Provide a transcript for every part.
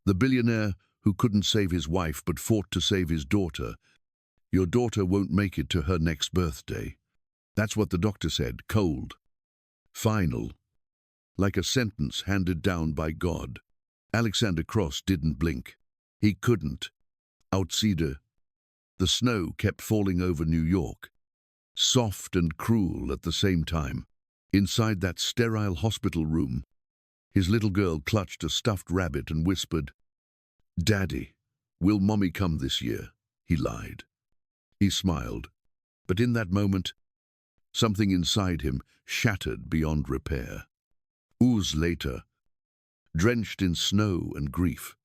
The billionaire who couldn't save his wife but fought to save his daughter. Your daughter won't make it to her next birthday. That's what the doctor said, cold. Final. Like a sentence handed down by God. Alexander Cross didn't blink. He couldn't. Outside, the snow kept falling over New York. Soft and cruel at the same time. Inside that sterile hospital room, his little girl clutched a stuffed rabbit and whispered, "Daddy, will Mommy come this year?" He lied. He smiled, but in that moment, something inside him shattered beyond repair. Hours later, drenched in snow and grief,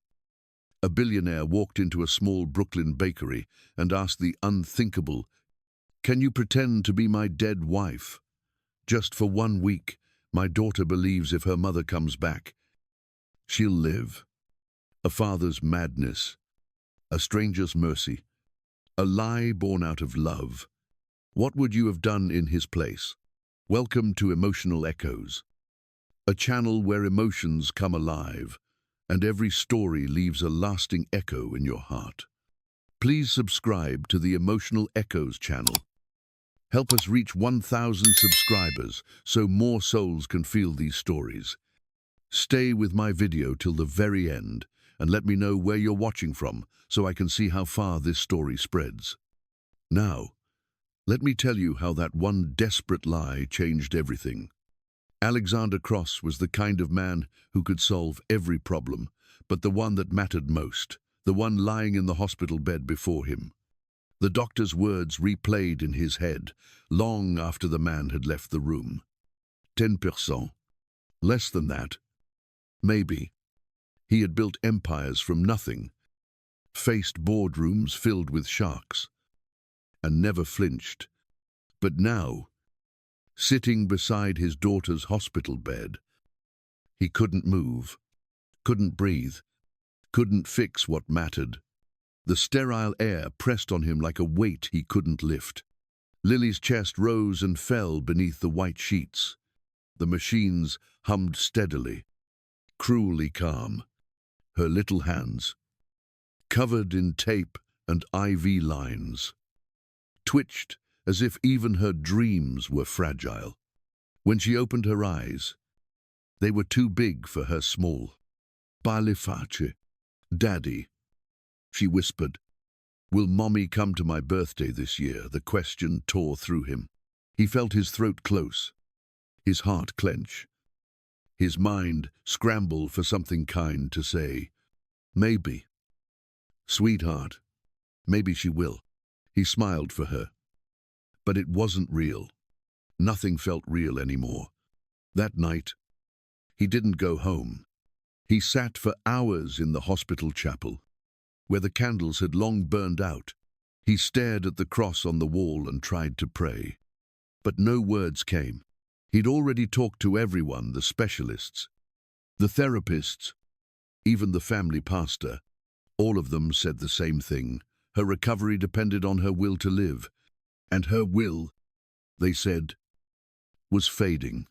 a billionaire walked into a small Brooklyn bakery and asked the unthinkable, "Can you pretend to be my dead wife? Just for 1 week, my daughter believes if her mother comes back, she'll live." A father's madness, a stranger's mercy, a lie born out of love. What would you have done in his place? Welcome to Emotional Echoes, a channel where emotions come alive, and every story leaves a lasting echo in your heart. Please subscribe to the Emotional Echoes channel. Help us reach 1,000 subscribers so more souls can feel these stories. Stay with my video till the very end and let me know where you're watching from so I can see how far this story spreads. Now, let me tell you how that one desperate lie changed everything. Alexander Cross was the kind of man who could solve every problem, but the one that mattered most, the one lying in the hospital bed before him. The doctor's words replayed in his head, long after the man had left the room. 10%. Less than that. Maybe. He had built empires from nothing, faced boardrooms filled with sharks, and never flinched. But now, sitting beside his daughter's hospital bed, he couldn't move, couldn't breathe, couldn't fix what mattered. The sterile air pressed on him like a weight he couldn't lift. Lily's chest rose and fell beneath the white sheets. The machines hummed steadily, cruelly calm. Her little hands, covered in tape and IV lines, twitched as if even her dreams were fragile. When she opened her eyes, they were too big for her small. "Parle face, Daddy," she whispered. "Will Mommy come to my birthday this year?" The question tore through him. He felt his throat close, his heart clench, his mind scramble for something kind to say. Maybe. "Sweetheart, maybe she will." He smiled for her. But it wasn't real. Nothing felt real anymore. That night, he didn't go home. He sat for hours in the hospital chapel, where the candles had long burned out. He stared at the cross on the wall and tried to pray. But no words came. He'd already talked to everyone, the specialists, the therapists, even the family pastor. All of them said the same thing. Her recovery depended on her will to live. And her will, they said, was fading.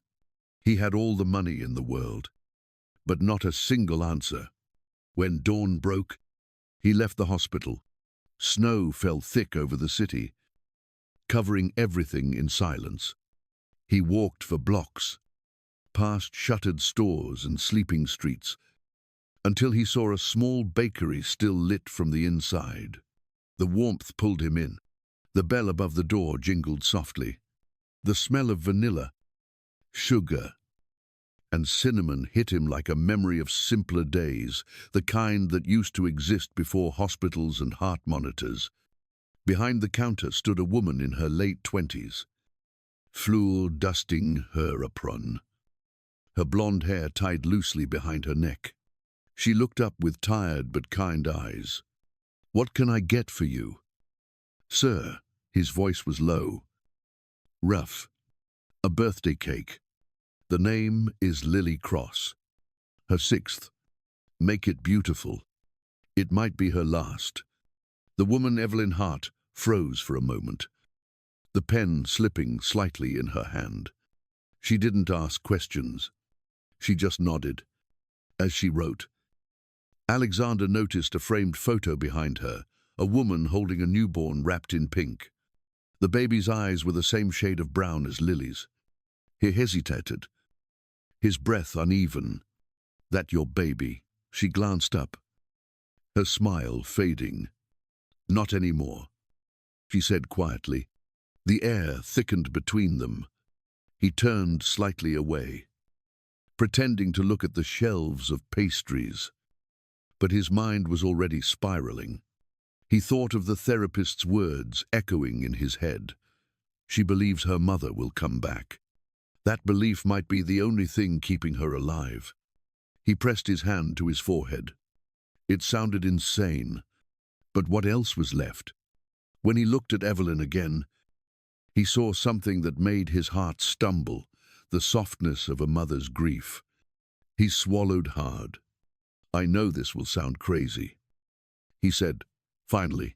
He had all the money in the world, but not a single answer. When dawn broke, he left the hospital. Snow fell thick over the city, covering everything in silence. He walked for blocks, past shuttered stores and sleeping streets, until he saw a small bakery still lit from the inside. The warmth pulled him in. The bell above the door jingled softly. The smell of vanilla, sugar, and cinnamon hit him like a memory of simpler days, the kind that used to exist before hospitals and heart monitors. Behind the counter stood a woman in her late 20s, Fleur dusting her apron, her blonde hair tied loosely behind her neck. She looked up with tired but kind eyes. "What can I get for you?" "Sir," his voice was low, rough, "a birthday cake. The name is Lily Cross. Her 6th. Make it beautiful. It might be her last." The woman, Evelyn Hart, froze for a moment, the pen slipping slightly in her hand. She didn't ask questions. She just nodded as she wrote, Alexander noticed a framed photo behind her, a woman holding a newborn wrapped in pink. The baby's eyes were the same shade of brown as Lily's. He hesitated, his breath uneven. "That your baby?" She glanced up, her smile fading. "Not anymore," she said quietly. The air thickened between them. He turned slightly away, pretending to look at the shelves of pastries. But his mind was already spiraling. He thought of the therapist's words echoing in his head. She believes her mother will come back. That belief might be the only thing keeping her alive. He pressed his hand to his forehead. It sounded insane, but what else was left? When he looked at Evelyn again, he saw something that made his heart stumble, the softness of a mother's grief. He swallowed hard. "I know this will sound crazy," he said, finally,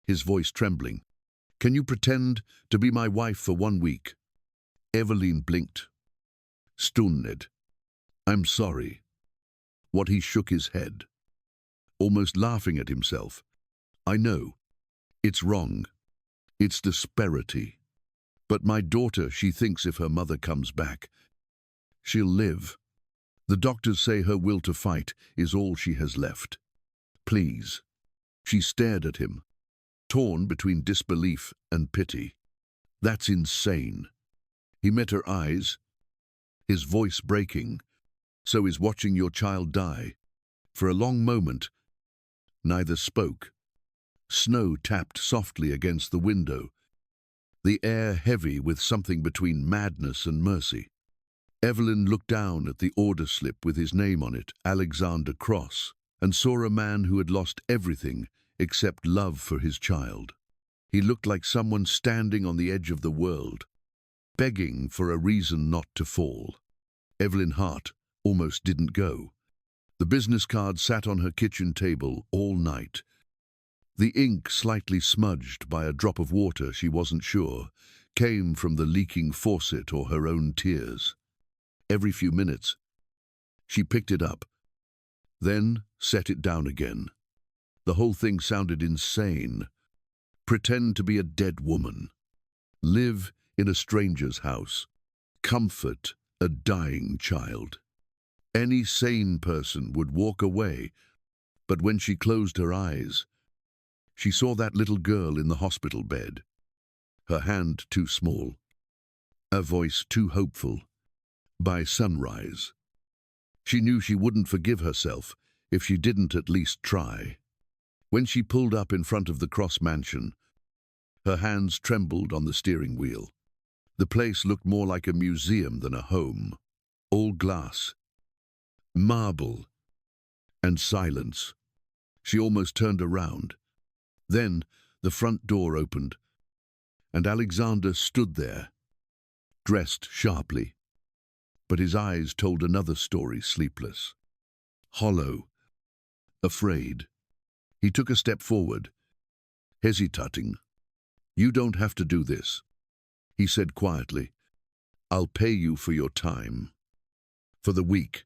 his voice trembling. "Can you pretend to be my wife for 1 week?" Evelyn blinked. "Stunned. I'm sorry." What he shook his head, almost laughing at himself. "I know. It's wrong. It's disparity. But my daughter, she thinks if her mother comes back, she'll live. The doctors say her will to fight is all she has left. Please." She stared at him, torn between disbelief and pity. "That's insane." He met her eyes, his voice breaking. "So is watching your child die." For a long moment, neither spoke. Snow tapped softly against the window, the air heavy with something between madness and mercy. Evelyn looked down at the order slip with his name on it, Alexander Cross, and saw a man who had lost everything except love for his child. He looked like someone standing on the edge of the world, begging for a reason not to fall. Evelyn's heart almost didn't go. The business card sat on her kitchen table all night. The ink, slightly smudged by a drop of water she wasn't sure, came from the leaking faucet or her own tears. Every few minutes, she picked it up, then set it down again. The whole thing sounded insane. Pretend to be a dead woman. Live in a stranger's house. Comfort a dying child. Any sane person would walk away, but when she closed her eyes, she saw that little girl in the hospital bed, her hand too small, her voice too hopeful. By sunrise, she knew she wouldn't forgive herself if she didn't at least try. When she pulled up in front of the Cross mansion, her hands trembled on the steering wheel. The place looked more like a museum than a home. All glass, marble, and silence. She almost turned around. Then the front door opened, and Alexander stood there, dressed sharply. But his eyes told another story, sleepless, hollow, afraid. He took a step forward, hesitating. "You don't have to do this," he said quietly. "I'll pay you for your time, for the week.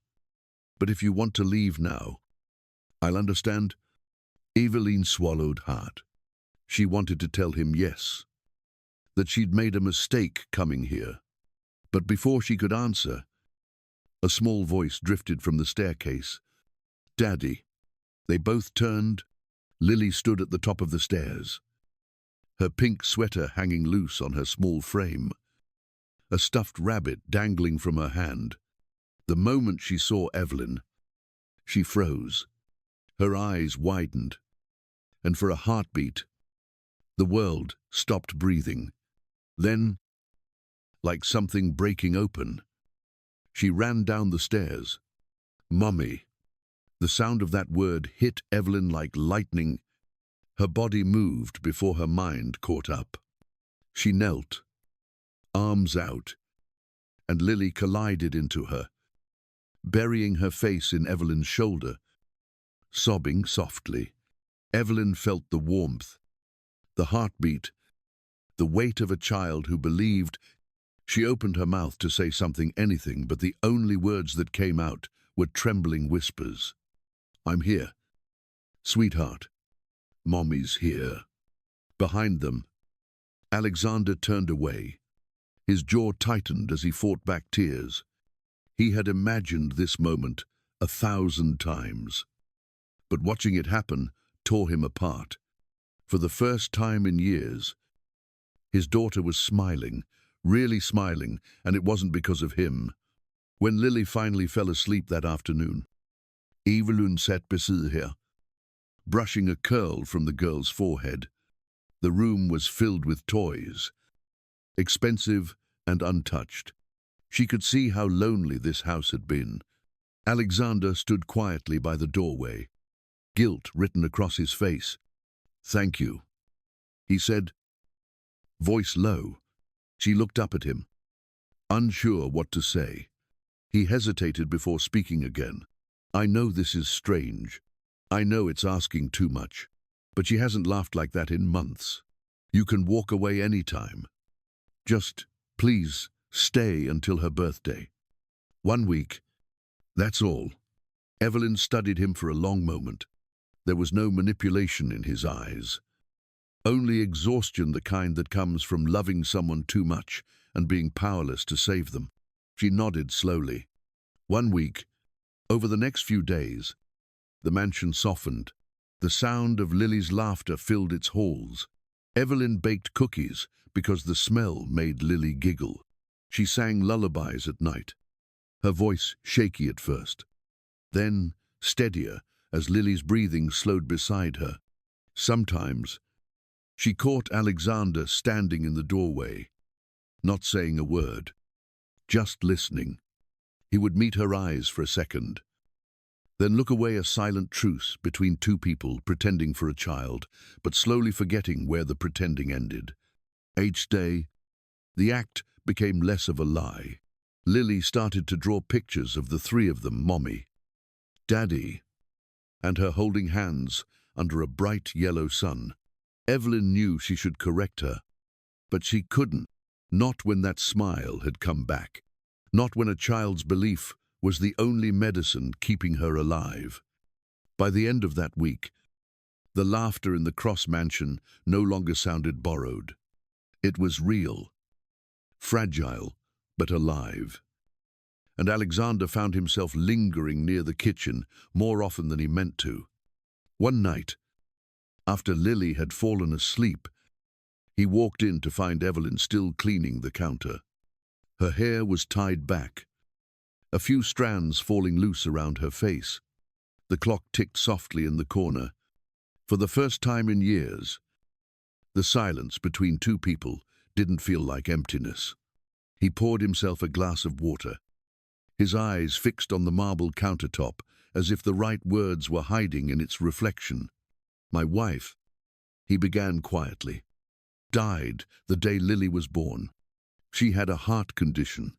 But if you want to leave now, I'll understand." Evelyn swallowed hard. She wanted to tell him yes, that she'd made a mistake coming here. But before she could answer, a small voice drifted from the staircase. "Daddy." They both turned. Lily stood at the top of the stairs, her pink sweater hanging loose on her small frame, a stuffed rabbit dangling from her hand. The moment she saw Evelyn, she froze. Her eyes widened, and for a heartbeat, the world stopped breathing. Then, like something breaking open, she ran down the stairs. "Mummy." The sound of that word hit Evelyn like lightning. Her body moved before her mind caught up. She knelt, arms out, and Lily collided into her, burying her face in Evelyn's shoulder, sobbing softly. Evelyn felt the warmth, the heartbeat, the weight of a child who believed. She opened her mouth to say something, anything, but the only words that came out were trembling whispers. I'm here. Sweetheart, Mommy's here. Behind them, Alexander turned away. His jaw tightened as he fought back tears. He had imagined this moment 1,000 times. But watching it happen tore him apart. For the first time in years, his daughter was smiling, really smiling, and it wasn't because of him. When Lily finally fell asleep that afternoon, Evelyn sat beside her, brushing a curl from the girl's forehead. The room was filled with toys, expensive and untouched. She could see how lonely this house had been. Alexander stood quietly by the doorway, guilt written across his face. "Thank you," he said, voice low. She looked up at him, unsure what to say. He hesitated before speaking again. "I know this is strange. I know it's asking too much, but she hasn't laughed like that in months. You can walk away anytime. Just, please, stay until her birthday. 1 week. That's all." Evelyn studied him for a long moment. There was no manipulation in his eyes. Only exhaustion, the kind that comes from loving someone too much and being powerless to save them. She nodded slowly. 1 week. Over the next few days, the mansion softened. The sound of Lily's laughter filled its halls. Evelyn baked cookies because the smell made Lily giggle. She sang lullabies at night, her voice shaky at first, then steadier as Lily's breathing slowed beside her. Sometimes, she caught Alexander standing in the doorway, not saying a word, just listening. He would meet her eyes for a second, then look away, a silent truce between two people pretending for a child, but slowly forgetting where the pretending ended. Each day, the act became less of a lie. Lily started to draw pictures of the three of them, Mommy, Daddy, and her holding hands under a bright yellow sun. Evelyn knew she should correct her, but she couldn't, not when that smile had come back, not when a child's belief was the only medicine keeping her alive. By the end of that week, the laughter in the Cross mansion no longer sounded borrowed. It was real, fragile, but alive. And Alexander found himself lingering near the kitchen more often than he meant to. One night, after Lily had fallen asleep, he walked in to find Evelyn still cleaning the counter. Her hair was tied back, a few strands falling loose around her face. The clock ticked softly in the corner. For the first time in years, the silence between two people didn't feel like emptiness. He poured himself a glass of water, his eyes fixed on the marble countertop as if the right words were hiding in its reflection. "My wife," he began quietly, "died the day Lily was born. She had a heart condition,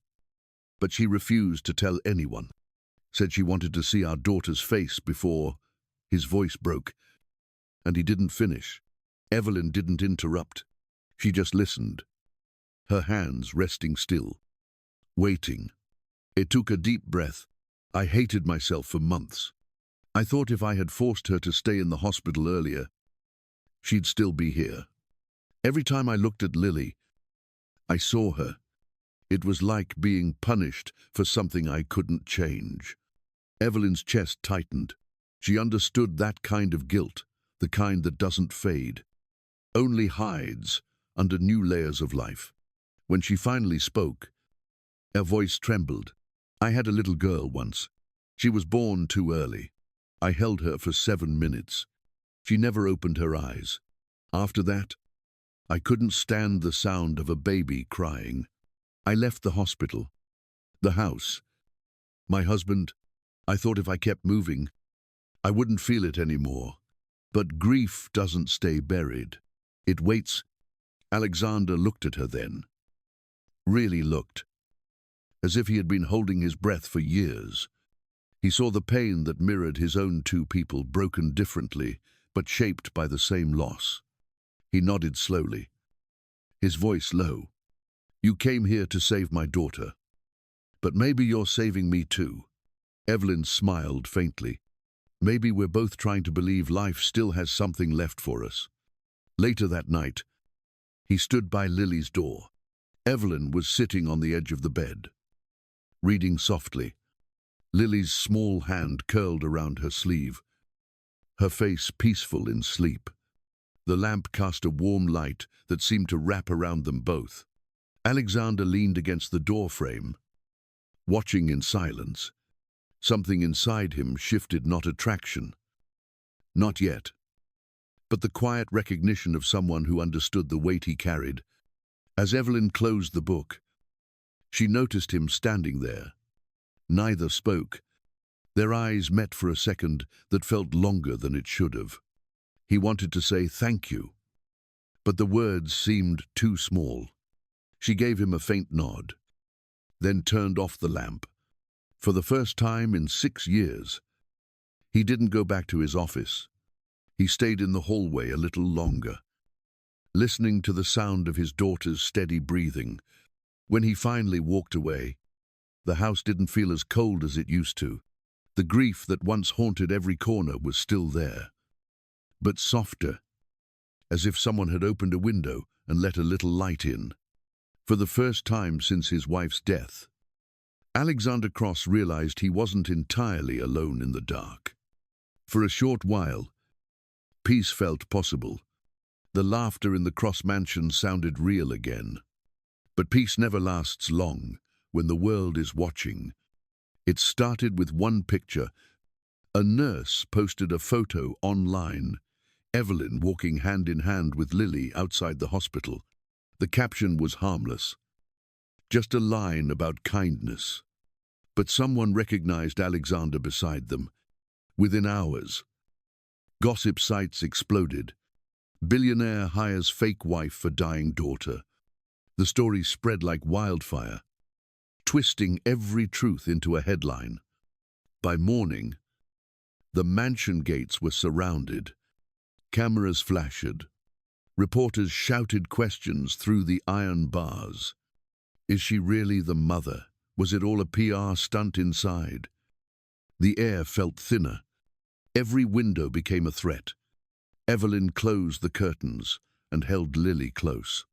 but she refused to tell anyone. Said she wanted to see our daughter's face before—" His voice broke, and he didn't finish. Evelyn didn't interrupt. She just listened, her hands resting still, waiting. It took a deep breath. "I hated myself for months. I thought if I had forced her to stay in the hospital earlier, she'd still be here. Every time I looked at Lily, I saw her. It was like being punished for something I couldn't change." Evelyn's chest tightened. She understood that kind of guilt, the kind that doesn't fade, only hides under new layers of life. When she finally spoke, her voice trembled. "I had a little girl once. She was born too early. I held her for 7 minutes. She never opened her eyes. After that, I couldn't stand the sound of a baby crying. I left the hospital, the house, my husband. I thought if I kept moving, I wouldn't feel it anymore. But grief doesn't stay buried. It waits." Alexander looked at her then. Really looked, as if he had been holding his breath for years. He saw the pain that mirrored his own, two people broken differently, but shaped by the same loss. He nodded slowly, his voice low. "You came here to save my daughter, but maybe you're saving me too." Evelyn smiled faintly. Maybe we're both trying to believe life still has something left for us. Later that night, he stood by Lily's door. Evelyn was sitting on the edge of the bed, reading softly. Lily's small hand curled around her sleeve, her face peaceful in sleep. The lamp cast a warm light that seemed to wrap around them both. Alexander leaned against the door frame, watching in silence. Something inside him shifted, not attraction. Not yet. But the quiet recognition of someone who understood the weight he carried. As Evelyn closed the book, she noticed him standing there. Neither spoke. Their eyes met for a second that felt longer than it should have. He wanted to say thank you, but the words seemed too small. She gave him a faint nod, then turned off the lamp. For the first time in 6 years, he didn't go back to his office. He stayed in the hallway a little longer, listening to the sound of his daughter's steady breathing. When he finally walked away, the house didn't feel as cold as it used to. The grief that once haunted every corner was still there, but softer, as if someone had opened a window and let a little light in. For the first time since his wife's death, Alexander Cross realized he wasn't entirely alone in the dark. For a short while, peace felt possible. The laughter in the Cross mansion sounded real again. But peace never lasts long when the world is watching. It started with one picture. A nurse posted a photo online. Evelyn walking hand in hand with Lily outside the hospital. The caption was harmless, just a line about kindness. But someone recognized Alexander beside them. Within hours, gossip sites exploded. Billionaire hires fake wife for dying daughter. The story spread like wildfire, twisting every truth into a headline. By morning, the mansion gates were surrounded. Cameras flashed. Reporters shouted questions through the iron bars. Is she really the mother? Was it all a PR stunt inside? The air felt thinner. Every window became a threat. Evelyn closed the curtains and held Lily close,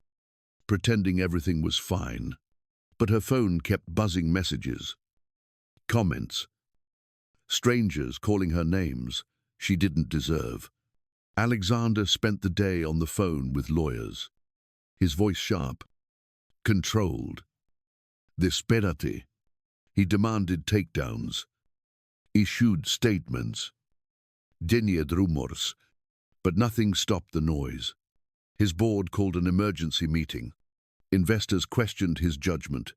pretending everything was fine. But her phone kept buzzing messages, comments, strangers calling her names she didn't deserve. Alexander spent the day on the phone with lawyers, his voice sharp, controlled. Desperate. He demanded takedowns, issued statements, denied rumors, but nothing stopped the noise. His board called an emergency meeting. Investors questioned his judgment.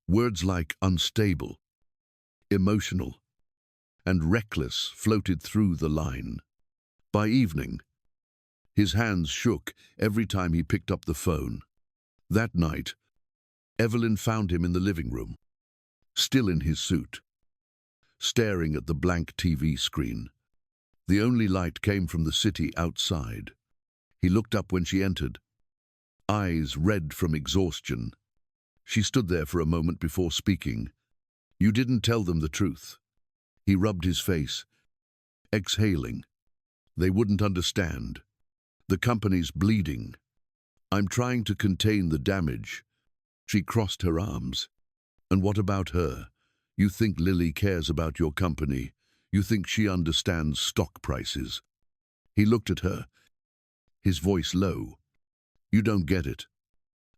Words like unstable, emotional, and reckless floated through the line. By evening, his hands shook every time he picked up the phone. That night, Evelyn found him in the living room, still in his suit, staring at the blank TV screen. The only light came from the city outside. He looked up when she entered, eyes red from exhaustion. She stood there for a moment before speaking. You didn't tell them the truth. He rubbed his face, exhaling. They wouldn't understand. The company's bleeding. I'm trying to contain the damage. She crossed her arms. And what about her? You think Lily cares about your company? You think she understands stock prices? He looked at her, his voice low. You don't get it.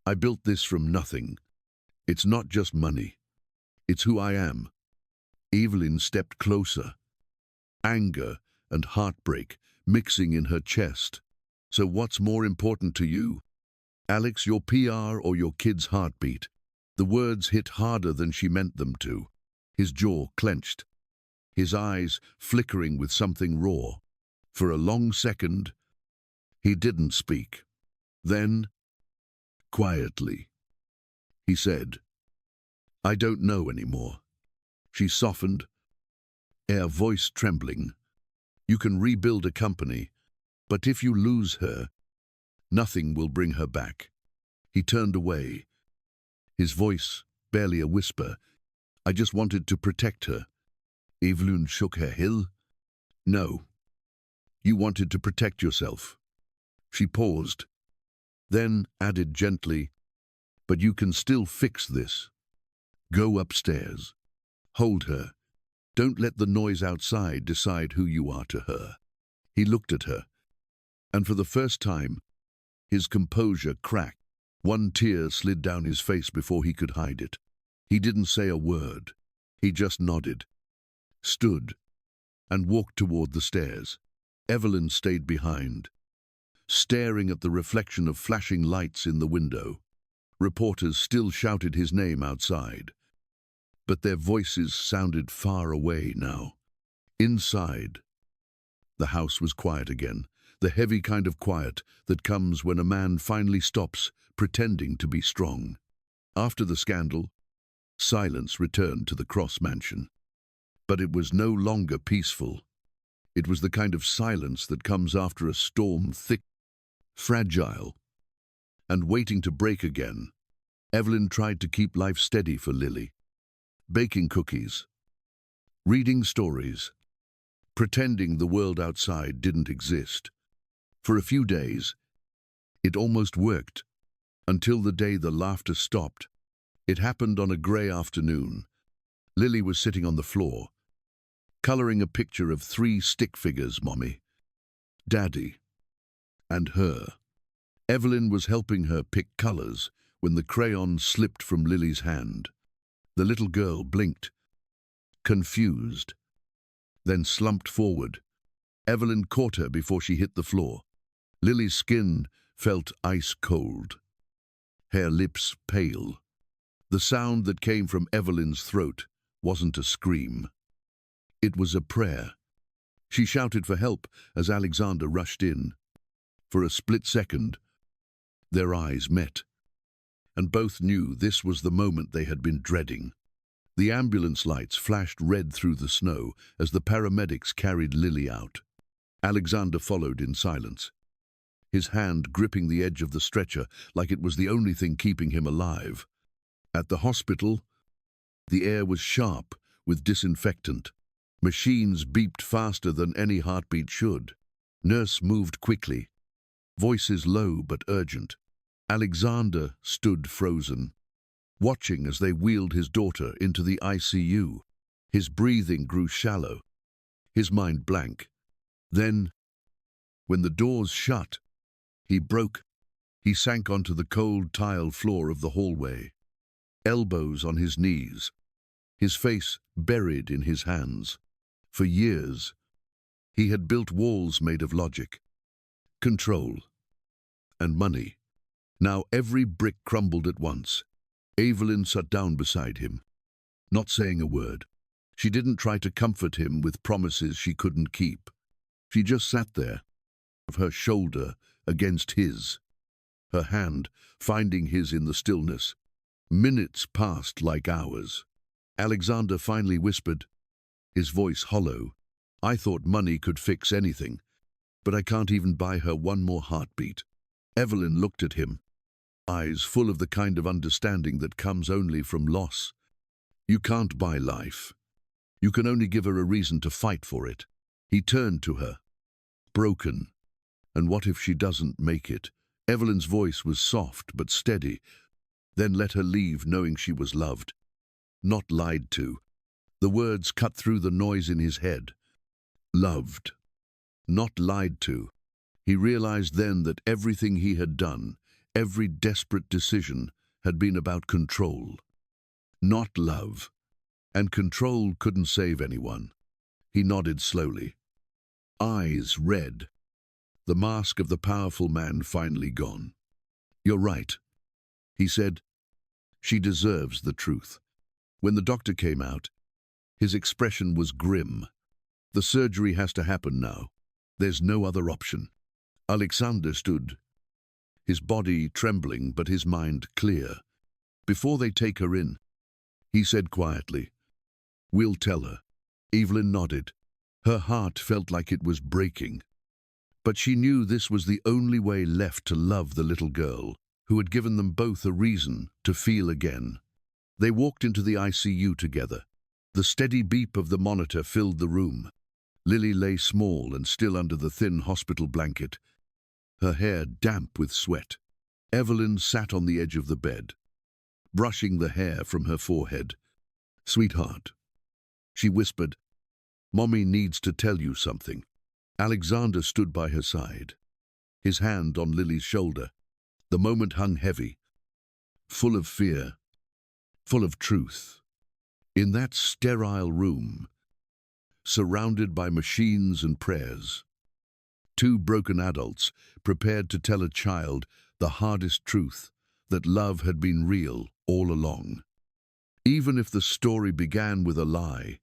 I built this from nothing. It's not just money. It's who I am. Evelyn stepped closer. Anger and heartbreak mixing in her chest. So what's more important to you? Alex, your PR or your kid's heartbeat? The words hit harder than she meant them to. His jaw clenched, his eyes flickering with something raw. For a long second, he didn't speak. Then, quietly, he said, I don't know anymore. She softened, her voice trembling. You can rebuild a company, but if you lose her, nothing will bring her back. He turned away, his voice barely a whisper. I just wanted to protect her. Evelyn shook her head. No, you wanted to protect yourself. She paused, then added gently, but you can still fix this. Go upstairs. Hold her. Don't let the noise outside decide who you are to her. He looked at her, and for the first time, his composure cracked. One tear slid down his face before he could hide it. He didn't say a word. He just nodded, stood, and walked toward the stairs. Evelyn stayed behind, staring at the reflection of flashing lights in the window. Reporters still shouted his name outside, but their voices sounded far away now. Inside, the house was quiet again, the heavy kind of quiet that comes when a man finally stops pretending to be strong. After the scandal, silence returned to the Cross mansion. But it was no longer peaceful. It was the kind of silence that comes after a storm, thick, fragile, and waiting to break again. Evelyn tried to keep life steady for Lily, baking cookies, reading stories, pretending the world outside didn't exist. For a few days, it almost worked, until the day the laughter stopped. It happened on a grey afternoon. Lily was sitting on the floor, coloring a picture of 3 stick figures, Mommy, Daddy, and her. Evelyn was helping her pick colors when the crayon slipped from Lily's hand. The little girl blinked, confused, then slumped forward. Evelyn caught her before she hit the floor. Lily's skin felt ice cold, her lips pale. The sound that came from Evelyn's throat wasn't a scream. It was a prayer. She shouted for help as Alexander rushed in. For a split second, their eyes met, and both knew this was the moment they had been dreading. The ambulance lights flashed red through the snow as the paramedics carried Lily out. Alexander followed in silence, his hand gripping the edge of the stretcher like it was the only thing keeping him alive. At the hospital, the air was sharp with disinfectant. Machines beeped faster than any heartbeat should. Nurse moved quickly, voices low but urgent. Alexander stood frozen, watching as they wheeled his daughter into the ICU. His breathing grew shallow, his mind blank. Then, when the doors shut, he broke. He sank onto the cold tile floor of the hallway, elbows on his knees, his face buried in his hands. For years, he had built walls made of logic, control, and money. Now every brick crumbled at once. Evelyn sat down beside him, not saying a word. She didn't try to comfort him with promises she couldn't keep. She just sat there, her shoulder against his, her hand finding his in the stillness. Minutes passed like hours. Alexander finally whispered, his voice hollow, "I thought money could fix anything, but I can't even buy her one more heartbeat." Evelyn looked at him, eyes full of the kind of understanding that comes only from loss. You can't buy life. You can only give her a reason to fight for it. He turned to her, broken. And what if she doesn't make it? Evelyn's voice was soft but steady. Then let her leave knowing she was loved, not lied to. The words cut through the noise in his head. Loved, not lied to. He realized then that everything he had done, every desperate decision, had been about control, not love. And control couldn't save anyone. He nodded slowly, eyes red, the mask of the powerful man finally gone. "You're right," he said. "She deserves the truth." When the doctor came out, his expression was grim. "The surgery has to happen now. There's no other option." Alexander stood, his body trembling but his mind clear. "Before they take her in," he said quietly, "we'll tell her." Evelyn nodded. Her heart felt like it was breaking. But she knew this was the only way left to love the little girl, who had given them both a reason to feel again. They walked into the ICU together. The steady beep of the monitor filled the room. Lily lay small and still under the thin hospital blanket, her hair damp with sweat. Evelyn sat on the edge of the bed, brushing the hair from her forehead. "Sweetheart," she whispered, "Mommy needs to tell you something." Alexander stood by her side, his hand on Lily's shoulder. The moment hung heavy, full of fear, full of truth. In that sterile room, surrounded by machines and prayers, two broken adults prepared to tell a child the hardest truth, that love had been real all along. Even if the story began with a lie,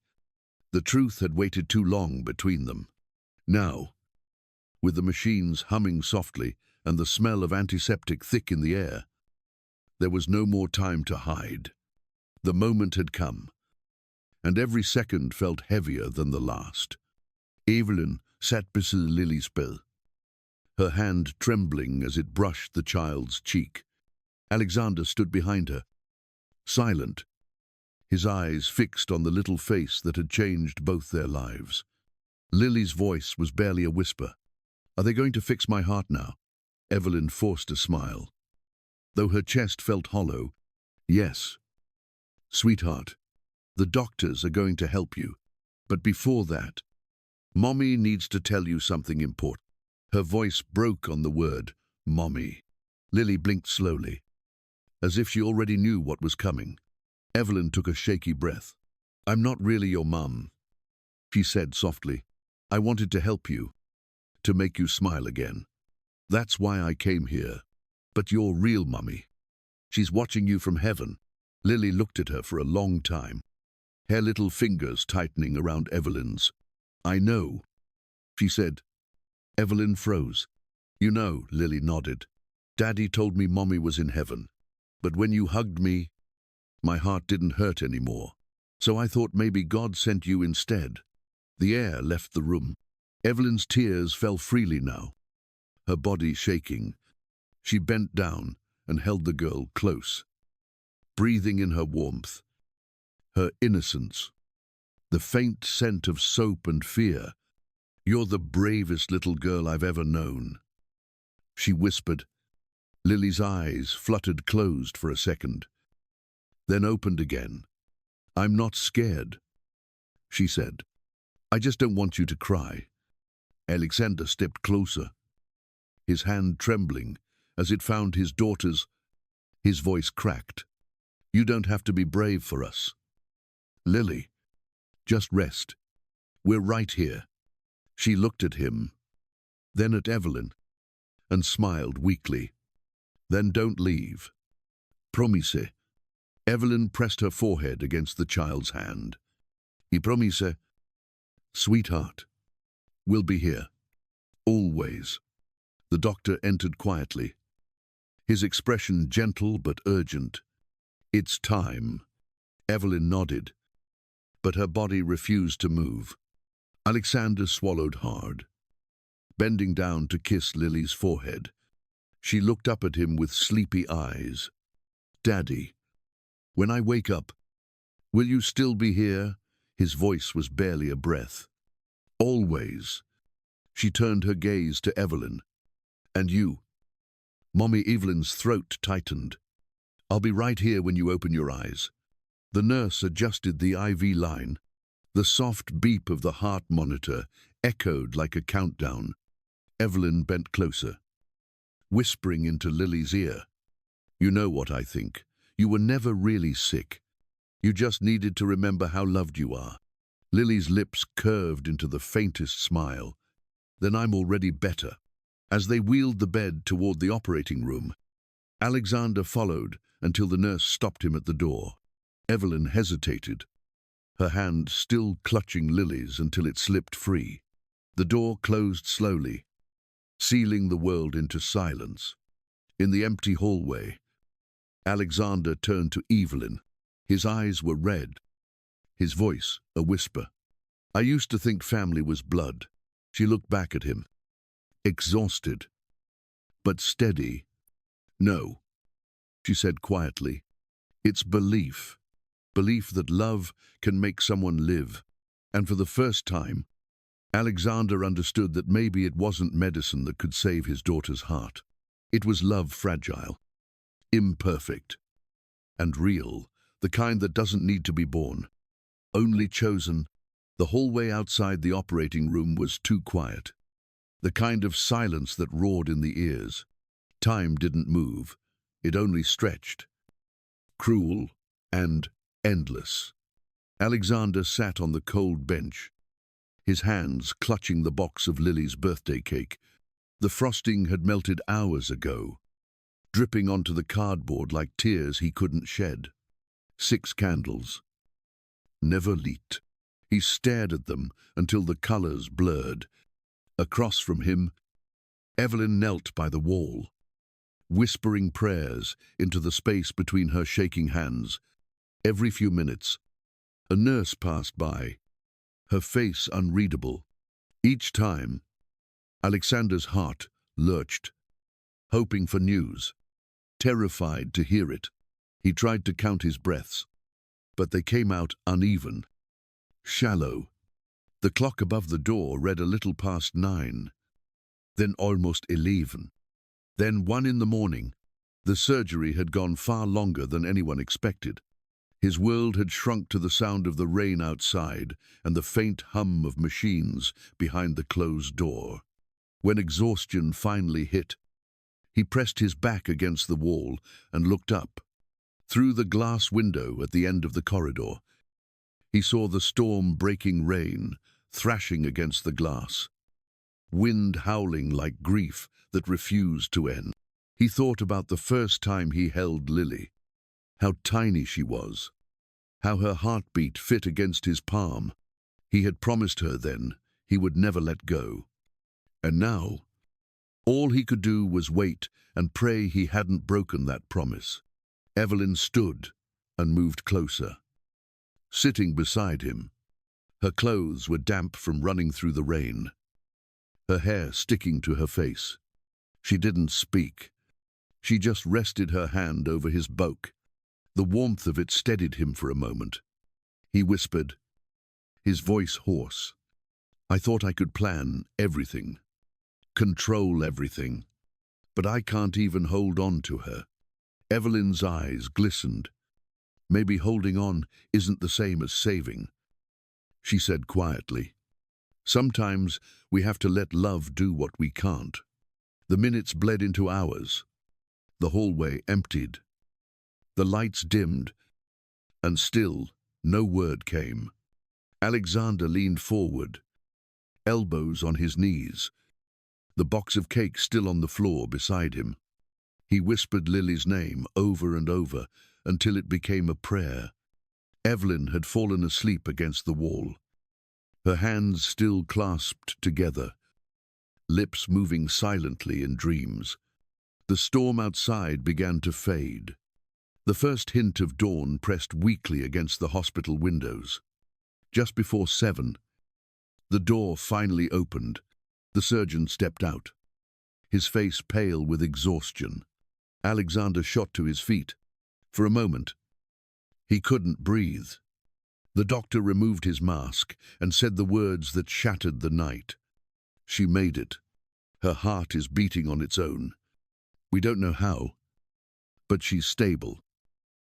the truth had waited too long between them. Now, with the machines humming softly and the smell of antiseptic thick in the air, there was no more time to hide. The moment had come, and every second felt heavier than the last. Evelyn sat beside Lily's bed, her hand trembling as it brushed the child's cheek. Alexander stood behind her, silent, his eyes fixed on the little face that had changed both their lives. Lily's voice was barely a whisper. "Are they going to fix my heart now?" Evelyn forced a smile, though her chest felt hollow. "Yes, sweetheart, the doctors are going to help you. But before that, Mommy needs to tell you something important." Her voice broke on the word, Mommy. Lily blinked slowly, as if she already knew what was coming. Evelyn took a shaky breath. "I'm not really your mum," she said softly. "I wanted to help you, to make you smile again. That's why I came here. But you're real, Mummy. She's watching you from heaven." Lily looked at her for a long time, her little fingers tightening around Evelyn's. "I know," she said. Evelyn froze. "You know," Lily nodded. "Daddy told me Mommy was in heaven. But when you hugged me, my heart didn't hurt anymore. So I thought maybe God sent you instead." The air left the room. Evelyn's tears fell freely now, her body shaking. She bent down and held the girl close, breathing in her warmth, her innocence, the faint scent of soap and fear. "You're the bravest little girl I've ever known," she whispered. Lily's eyes fluttered closed for a second, then opened again. "I'm not scared," she said. "I just don't want you to cry." Alexander stepped closer, his hand trembling as it found his daughter's. His voice cracked. "You don't have to be brave for us, Lily. Just rest. We're right here." She looked at him, then at Evelyn, and smiled weakly. "Then don't leave. Promise." Evelyn pressed her forehead against the child's hand. "I promise, sweetheart. We'll be here. Always." The doctor entered quietly, his expression gentle but urgent. "It's time." Evelyn nodded, but her body refused to move. Alexander swallowed hard, bending down to kiss Lily's forehead. She looked up at him with sleepy eyes. "Daddy, when I wake up, will you still be here?" His voice was barely a breath. "Always." She turned her gaze to Evelyn. "And you?" Mommy Evelyn's throat tightened. "I'll be right here when you open your eyes." The nurse adjusted the IV line. The soft beep of the heart monitor echoed like a countdown. Evelyn bent closer, whispering into Lily's ear. "You know what I think. You were never really sick. You just needed to remember how loved you are." Lily's lips curved into the faintest smile. "Then I'm already better." As they wheeled the bed toward the operating room, Alexander followed until the nurse stopped him at the door. Evelyn hesitated, her hand still clutching Lily's until it slipped free. The door closed slowly, sealing the world into silence. In the empty hallway, Alexander turned to Evelyn. His eyes were red, his voice a whisper. "I used to think family was blood." She looked back at him, exhausted, but steady. "No," she said quietly. "It's belief. Belief that love can make someone live." And for the first time, Alexander understood that maybe it wasn't medicine that could save his daughter's heart. It was love, fragile, imperfect, and real, the kind that doesn't need to be born, only chosen. The hallway outside the operating room was too quiet, the kind of silence that roared in the ears. Time didn't move, it only stretched, cruel and endless. Alexander sat on the cold bench, his hands clutching the box of Lily's birthday cake. The frosting had melted hours ago, dripping onto the cardboard like tears he couldn't shed. 6 candles, never lit. He stared at them until the colors blurred. Across from him, Evelyn knelt by the wall, whispering prayers into the space between her shaking hands. Every few minutes, a nurse passed by, her face unreadable. Each time, Alexander's heart lurched, hoping for news, terrified to hear it. He tried to count his breaths, but they came out uneven, shallow. The clock above the door read a little past 9, then almost 11. Then 1 in the morning. The surgery had gone far longer than anyone expected. His world had shrunk to the sound of the rain outside and the faint hum of machines behind the closed door. When exhaustion finally hit, he pressed his back against the wall and looked up. Through the glass window at the end of the corridor, he saw the storm breaking rain, thrashing against the glass, wind howling like grief that refused to end. He thought about the first time he held Lily, how tiny she was, how her heartbeat fit against his palm. He had promised her then he would never let go. And now, all he could do was wait and pray he hadn't broken that promise. Evelyn stood and moved closer, sitting beside him. Her clothes were damp from running through the rain, her hair sticking to her face. She didn't speak. She just rested her hand over his bulk. The warmth of it steadied him for a moment. He whispered, his voice hoarse, "I thought I could plan everything, control everything, but I can't even hold on to her." Evelyn's eyes glistened. "Maybe holding on isn't the same as saving," she said quietly. "Sometimes we have to let love do what we can't." The minutes bled into hours. The hallway emptied. The lights dimmed, and still no word came. Alexander leaned forward, elbows on his knees, the box of cake still on the floor beside him. He whispered Lily's name over and over until it became a prayer. Evelyn had fallen asleep against the wall, her hands still clasped together, lips moving silently in dreams. The storm outside began to fade. The first hint of dawn pressed weakly against the hospital windows. Just before 7, the door finally opened. The surgeon stepped out, his face pale with exhaustion. Alexander shot to his feet. For a moment, he couldn't breathe. The doctor removed his mask and said the words that shattered the night. "She made it. Her heart is beating on its own. We don't know how, but she's stable."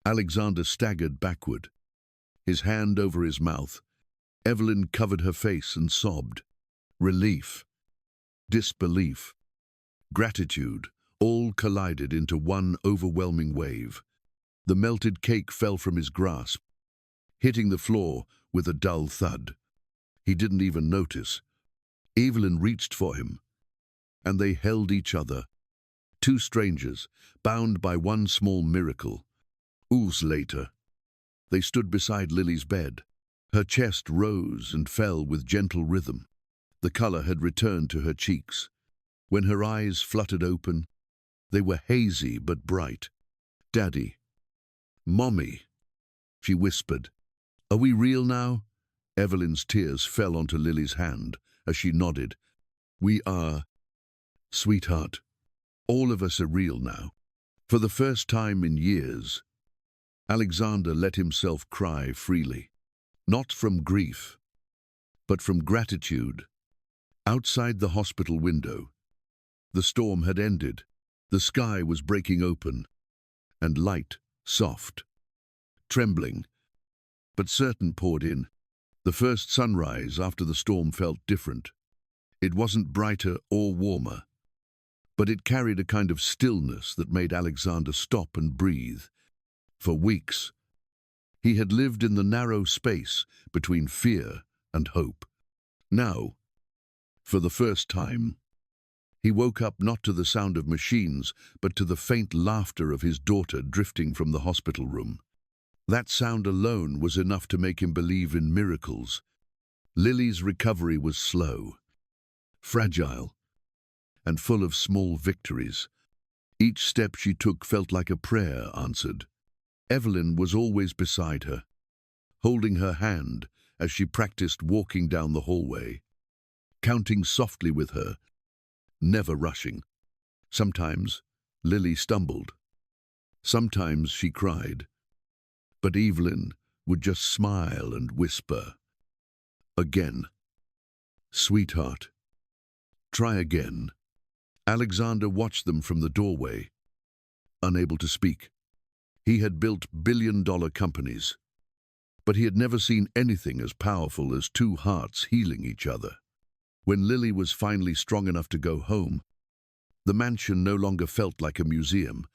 Alexander staggered backward, his hand over his mouth. Evelyn covered her face and sobbed. Relief, disbelief, gratitude, all collided into one overwhelming wave. The melted cake fell from his grasp, hitting the floor with a dull thud. He didn't even notice. Evelyn reached for him, and they held each other. 2 strangers, bound by one small miracle. Hours later, they stood beside Lily's bed. Her chest rose and fell with gentle rhythm. The color had returned to her cheeks. When her eyes fluttered open, they were hazy but bright. "Daddy, Mommy," she whispered. "Are we real now?" Evelyn's tears fell onto Lily's hand as she nodded. "We are, sweetheart. All of us are real now." For the first time in years, Alexander let himself cry freely. Not from grief, but from gratitude. Outside the hospital window, the storm had ended. The sky was breaking open, and light, soft, trembling, but certain, poured in. The first sunrise after the storm felt different. It wasn't brighter or warmer, but it carried a kind of stillness that made Alexander stop and breathe. For weeks, he had lived in the narrow space between fear and hope. Now, for the first time, he woke up not to the sound of machines, but to the faint laughter of his daughter drifting from the hospital room. That sound alone was enough to make him believe in miracles. Lily's recovery was slow, fragile, and full of small victories. Each step she took felt like a prayer answered. Evelyn was always beside her, holding her hand as she practiced walking down the hallway, counting softly with her, never rushing. Sometimes Lily stumbled. Sometimes she cried. But Evelyn would just smile and whisper, "Again. Sweetheart. Try again." Alexander watched them from the doorway, unable to speak. He had built billion-dollar companies, but he had never seen anything as powerful as two hearts healing each other. When Lily was finally strong enough to go home, the mansion no longer felt like a museum.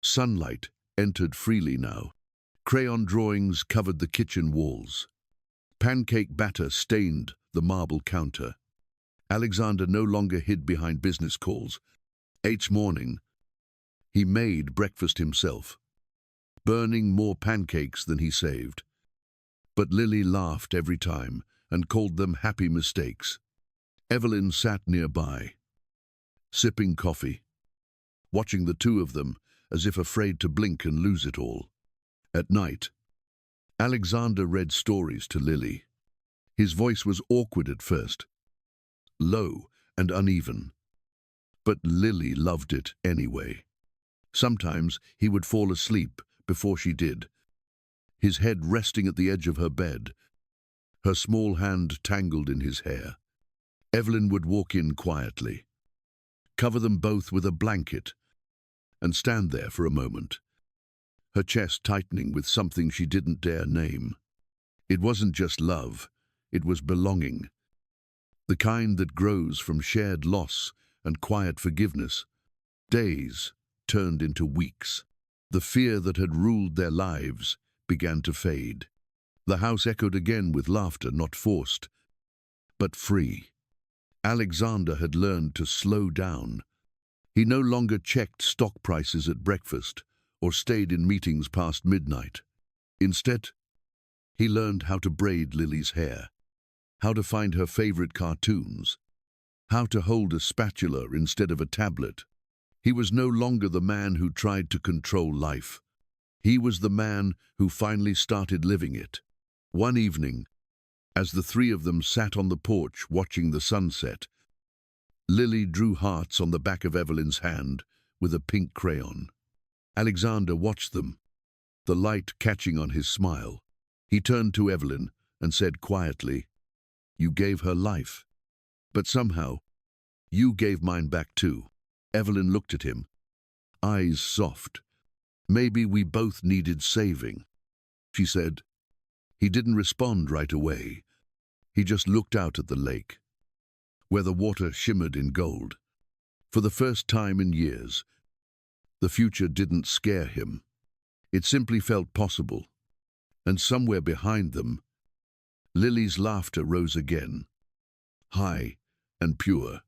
Sunlight entered freely now. Crayon drawings covered the kitchen walls. Pancake batter stained the marble counter. Alexander no longer hid behind business calls. Each morning, he made breakfast himself, burning more pancakes than he saved. But Lily laughed every time and called them happy mistakes. Evelyn sat nearby, sipping coffee, watching the two of them as if afraid to blink and lose it all. At night, Alexander read stories to Lily. His voice was awkward at first, low and uneven, but Lily loved it anyway. Sometimes he would fall asleep before she did, his head resting at the edge of her bed, her small hand tangled in his hair. Evelyn would walk in quietly, cover them both with a blanket, and stand there for a moment, her chest tightening with something she didn't dare name. It wasn't just love, it was belonging, the kind that grows from shared loss and quiet forgiveness. Days turned into weeks. The fear that had ruled their lives began to fade. The house echoed again with laughter not forced, but free. Alexander had learned to slow down. He no longer checked stock prices at breakfast or stayed in meetings past midnight. Instead, he learned how to braid Lily's hair, how to find her favorite cartoons, how to hold a spatula instead of a tablet. He was no longer the man who tried to control life. He was the man who finally started living it. One evening, as the three of them sat on the porch watching the sunset, Lily drew hearts on the back of Evelyn's hand with a pink crayon. Alexander watched them, the light catching on his smile. He turned to Evelyn and said quietly, "You gave her life, but somehow you gave mine back too." Evelyn looked at him, eyes soft. "Maybe we both needed saving," she said. He didn't respond right away. He just looked out at the lake, where the water shimmered in gold. For the first time in years, the future didn't scare him. It simply felt possible. And somewhere behind them, Lily's laughter rose again, high and pure.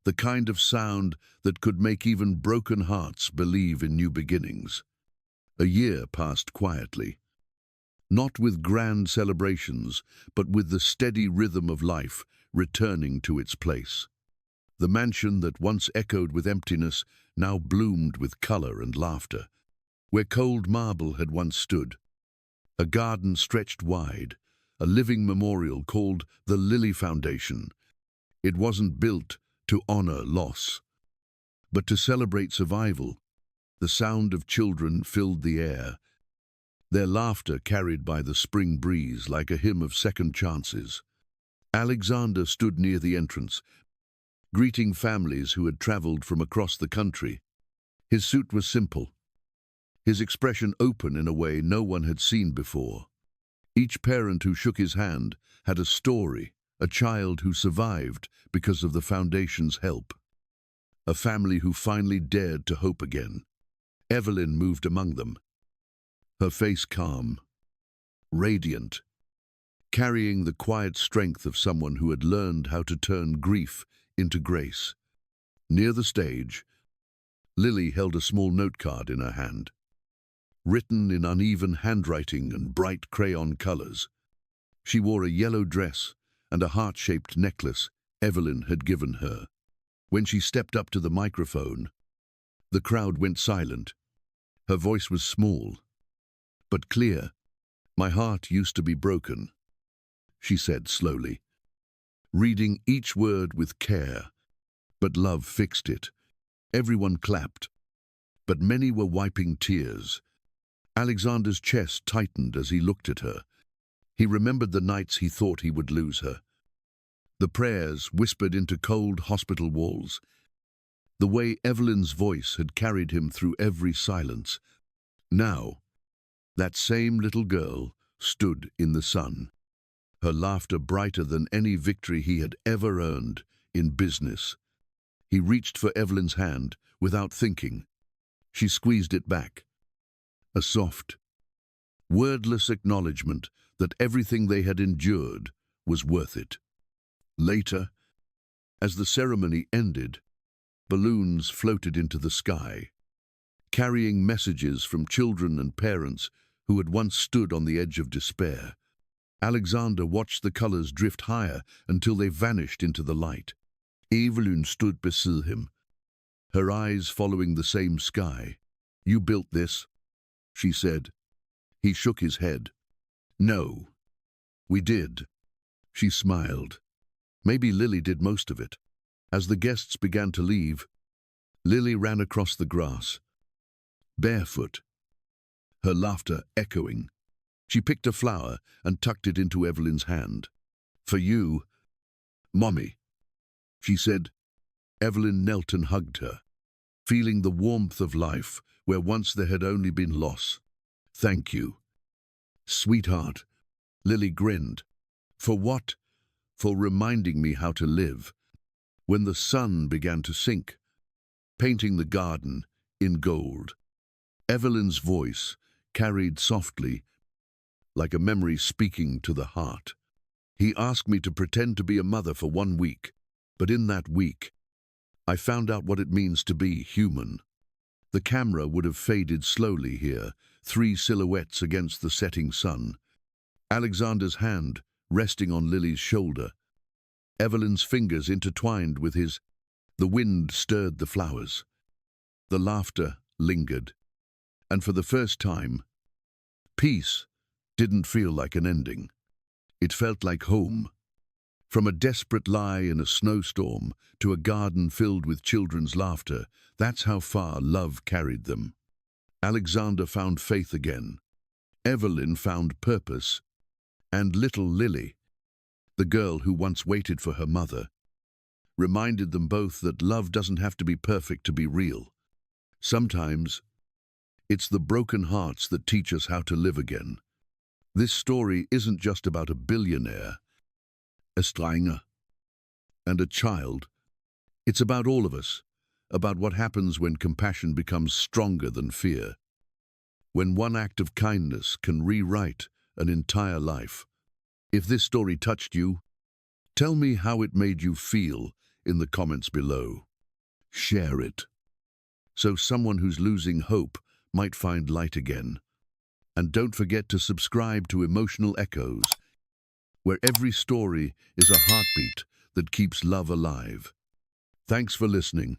The kind of sound that could make even broken hearts believe in new beginnings. A year passed quietly, not with grand celebrations, but with the steady rhythm of life returning to its place. The mansion that once echoed with emptiness now bloomed with color and laughter. Where cold marble had once stood, a garden stretched wide, a living memorial called the Lily Foundation. It wasn't built to honor loss, but to celebrate survival. The sound of children filled the air, their laughter carried by the spring breeze like a hymn of second chances. Alexander stood near the entrance, greeting families who had traveled from across the country. His suit was simple, his expression open in a way no one had seen before. Each parent who shook his hand had a story, a child who survived because of the Foundation's help, a family who finally dared to hope again. Evelyn moved among them, her face calm, radiant, carrying the quiet strength of someone who had learned how to turn grief into grace. Near the stage, Lily held a small note card in her hand, written in uneven handwriting and bright crayon colors. She wore a yellow dress and a heart-shaped necklace Evelyn had given her. When she stepped up to the microphone, the crowd went silent. Her voice was small, but clear. "My heart used to be broken," she said slowly, reading each word with care. "But love fixed it." Everyone clapped, but many were wiping tears. Alexander's chest tightened as he looked at her. He remembered the nights he thought he would lose her, the prayers whispered into cold hospital walls, the way Evelyn's voice had carried him through every silence. Now, that same little girl stood in the sun, her laughter brighter than any victory he had ever earned in business. He reached for Evelyn's hand without thinking. She squeezed it back. A soft, wordless acknowledgement that everything they had endured was worth it. Later, as the ceremony ended, balloons floated into the sky, carrying messages from children and parents who had once stood on the edge of despair. Alexander watched the colors drift higher until they vanished into the light. Evelyn stood beside him, her eyes following the same sky. "You built this?" she said. He shook his head. "No, we did." She smiled. "Maybe Lily did most of it." As the guests began to leave, Lily ran across the grass, barefoot, her laughter echoing. She picked a flower and tucked it into Evelyn's hand. "For you, Mommy," she said. Evelyn knelt and hugged her, feeling the warmth of life where once there had only been loss. "Thank you, sweetheart." Lily grinned. "For what?" "For reminding me how to live." When the sun began to sink, painting the garden in gold, Evelyn's voice carried softly, like a memory speaking to the heart. "He asked me to pretend to be a mother for 1 week, but in that week, I found out what it means to be human." The camera would have faded slowly here, 3 silhouettes against the setting sun. Alexander's hand resting on Lily's shoulder, Evelyn's fingers intertwined with his. The wind stirred the flowers. The laughter lingered. And for the first time, peace didn't feel like an ending. It felt like home. From a desperate lie in a snowstorm to a garden filled with children's laughter, that's how far love carried them. Alexander found faith again. Evelyn found purpose. And little Lily, the girl who once waited for her mother, reminded them both that love doesn't have to be perfect to be real. Sometimes, it's the broken hearts that teach us how to live again. This story isn't just about a billionaire, a stranger, and a child. It's about all of us, about what happens when compassion becomes stronger than fear, when one act of kindness can rewrite an entire life. If this story touched you, tell me how it made you feel in the comments below. Share it, so someone who's losing hope might find light again. And don't forget to subscribe to Emotional Echoes, where every story is a heartbeat that keeps love alive. Thanks for listening.